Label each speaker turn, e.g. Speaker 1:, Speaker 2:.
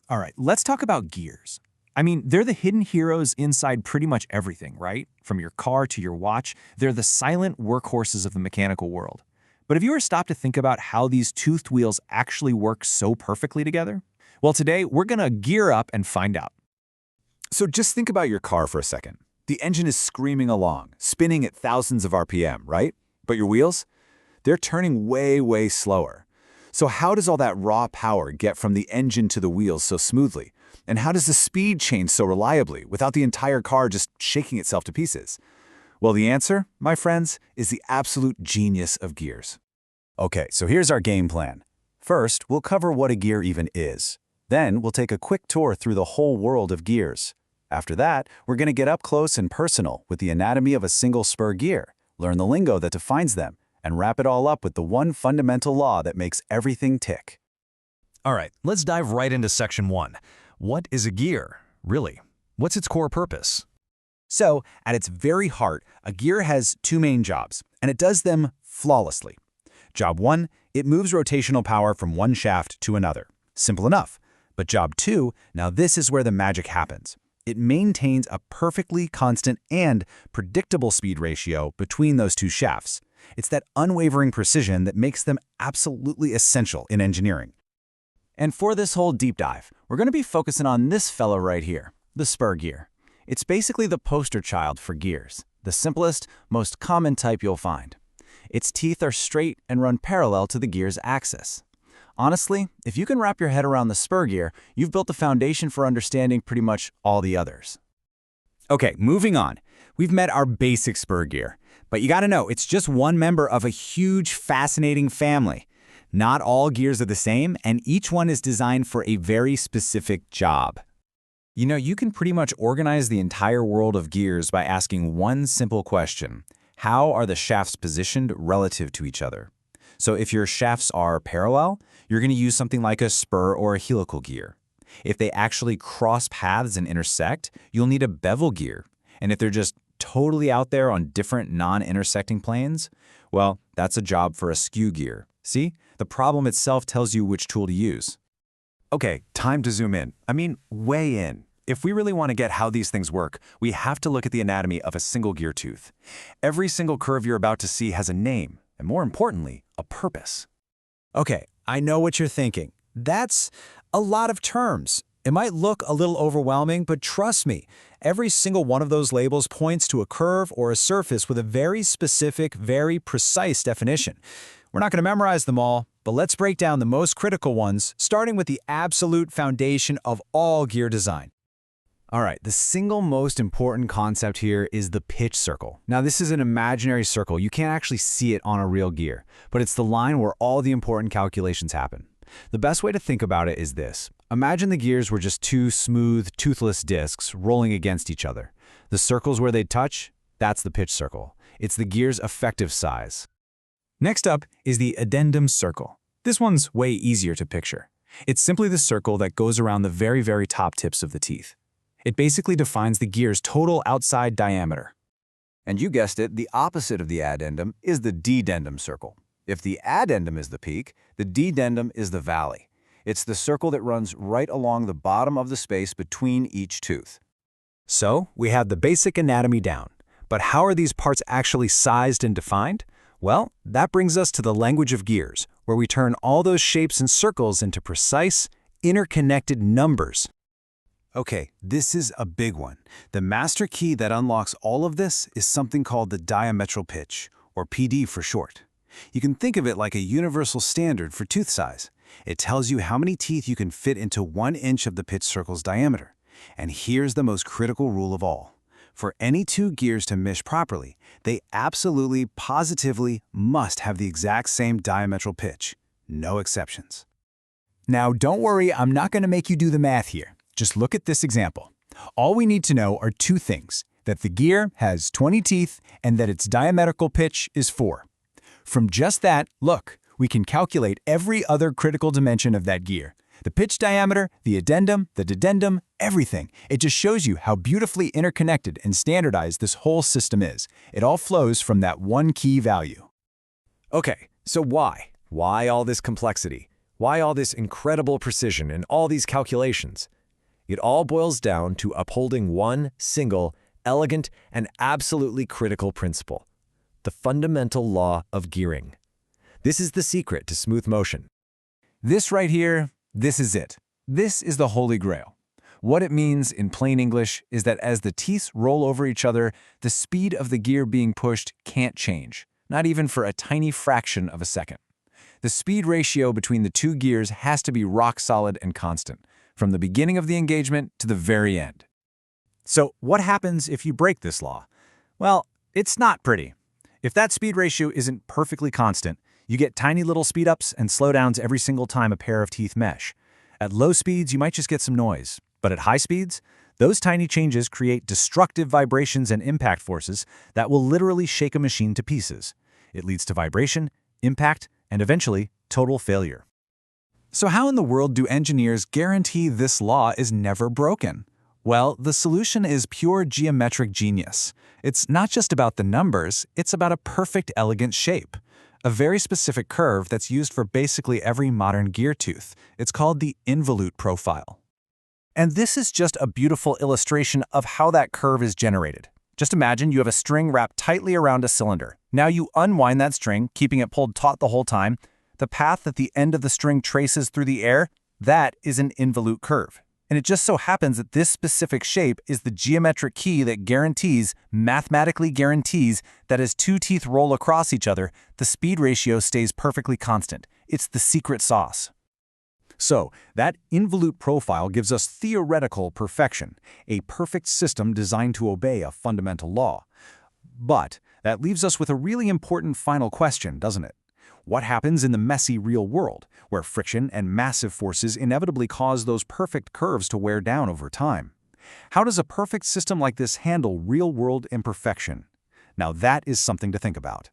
Speaker 1: All right, let's talk about gears. I mean, they're the hidden heroes inside pretty much everything, right? From your car to your watch, they're the silent workhorses of the mechanical world. But have you ever stopped to think about how these toothed wheels actually work so perfectly together? Well, today we're gonna gear up and find out.
Speaker 2: So just think about your car for a second. The engine is screaming along, spinning at thousands of RPM, right? But your wheels? They're turning way, way slower. So how does all that raw power get from the engine to the wheels so smoothly? And how does the speed change so reliably without the entire car just shaking itself to pieces? Well, the answer, my friends, is the absolute genius of gears. Okay, so here's our game plan. First, we'll cover what a gear even is. Then, we'll take a quick tour through the whole world of gears. After that, we're going to get up close and personal with the anatomy of a single spur gear, learn the lingo that defines them, and wrap it all up with the one fundamental law that makes everything tick.
Speaker 3: All right, let's dive right into section 1. What is a gear, really? What's its core purpose?
Speaker 2: So, at its very heart, a gear has two main jobs, and it does them flawlessly. Job 1, it moves rotational power from one shaft to another. Simple enough. But job 2, now this is where the magic happens. It maintains a perfectly constant and predictable speed ratio between those two shafts. It's that unwavering precision that makes them absolutely essential in engineering. And for this whole deep dive, we're going to be focusing on this fellow right here, the spur gear. It's basically the poster child for gears, the simplest, most common type you'll find. Its teeth are straight and run parallel to the gear's axis. Honestly, if you can wrap your head around the spur gear, you've built the foundation for understanding pretty much all the others. Okay, moving on. We've met our basic spur gear, but you gotta know, it's just one member of a huge, fascinating family. Not all gears are the same, and each one is designed for a very specific job. You know, you can pretty much organize the entire world of gears by asking one simple question. How are the shafts positioned relative to each other? So if your shafts are parallel, you're going to use something like a spur or a helical gear. If they actually cross paths and intersect, you'll need a bevel gear. And if they're just totally out there on different non-intersecting planes, well, that's a job for a skew gear. See? The problem itself tells you which tool to use. Okay, time to zoom in. I mean, way in. If we really want to get how these things work, we have to look at the anatomy of a single gear tooth. Every single curve you're about to see has a name, and more importantly, a purpose.
Speaker 4: Okay, I know what you're thinking. That's a lot of terms. It might look a little overwhelming, but trust me, every single one of those labels points to a curve or a surface with a very specific, very precise definition. We're not going to memorize them all, but let's break down the most critical ones, starting with the absolute foundation of all gear design. All right, the single most important concept here is the pitch circle. Now, this is an imaginary circle. You can't actually see it on a real gear, but it's the line where all the important calculations happen. The best way to think about it is this. Imagine the gears were just two smooth, toothless discs rolling against each other. The circles where they'd touch, that's the pitch circle. It's the gear's effective size.
Speaker 1: Next up is the addendum circle. This one's way easier to picture. It's simply the circle that goes around the very, very top tips of the teeth. It basically defines the gear's total outside diameter.
Speaker 2: And you guessed it, the opposite of the addendum is the dedendum circle. If the addendum is the peak, the dedendum is the valley. It's the circle that runs right along the bottom of the space between each tooth.
Speaker 4: So, we have the basic anatomy down. But how are these parts actually sized and defined? Well, that brings us to the language of gears, where we turn all those shapes and circles into precise, interconnected numbers. Okay, this is a big one. The master key that unlocks all of this is something called the diametral pitch, or PD for short. You can think of it like a universal standard for tooth size. It tells you how many teeth you can fit into 1 inch of the pitch circle's diameter. And here's the most critical rule of all. For any two gears to mesh properly, they absolutely, positively must have the exact same diametral pitch. No exceptions. Now, don't worry, I'm not going to make you do the math here. Just look at this example. All we need to know are two things, that the gear has 20 teeth and that its diametrical pitch is 4. From just that, look, we can calculate every other critical dimension of that gear. The pitch diameter, the addendum, the dedendum, everything. It just shows you how beautifully interconnected and standardized this whole system is. It all flows from that one key value.
Speaker 2: Okay, so why? Why all this complexity?
Speaker 5: Why all this incredible precision and all these calculations? It all boils down to upholding one single, elegant, and absolutely critical principle: the fundamental law of gearing. This is the secret to smooth motion.
Speaker 1: This right here, this is it. This is the Holy Grail. What it means in plain English is that as the teeth roll over each other, the speed of the gear being pushed can't change, not even for a tiny fraction of a second. The speed ratio between the two gears has to be rock solid and constant, from the beginning of the engagement to the very end.
Speaker 2: So what happens if you break this law? Well, it's not pretty. If that speed ratio isn't perfectly constant, you get tiny little speed-ups and slowdowns every single time a pair of teeth mesh. At low speeds, you might just get some noise. But at high speeds, those tiny changes create destructive vibrations and impact forces that will literally shake a machine to pieces. It leads to vibration, impact, and eventually, total failure.
Speaker 4: So how in the world do engineers guarantee this law is never broken? Well, the solution is pure geometric genius. It's not just about the numbers, it's about a perfect, elegant shape. A very specific curve that's used for basically every modern gear tooth. It's called the involute profile. And this is just a beautiful illustration of how that curve is generated. Just imagine you have a string wrapped tightly around a cylinder. Now you unwind that string, keeping it pulled taut the whole time. The path that the end of the string traces through the air, that is an involute curve. And it just so happens that this specific shape is the geometric key that mathematically guarantees, that as two teeth roll across each other, the speed ratio stays perfectly constant. It's the secret sauce.
Speaker 2: So, that involute profile gives us theoretical perfection, a perfect system designed to obey a fundamental law. But that leaves us with a really important final question, doesn't it? What happens in the messy real world, where friction and massive forces inevitably cause those perfect curves to wear down over time? How does a perfect system like this handle real-world imperfection? Now that is something to think about.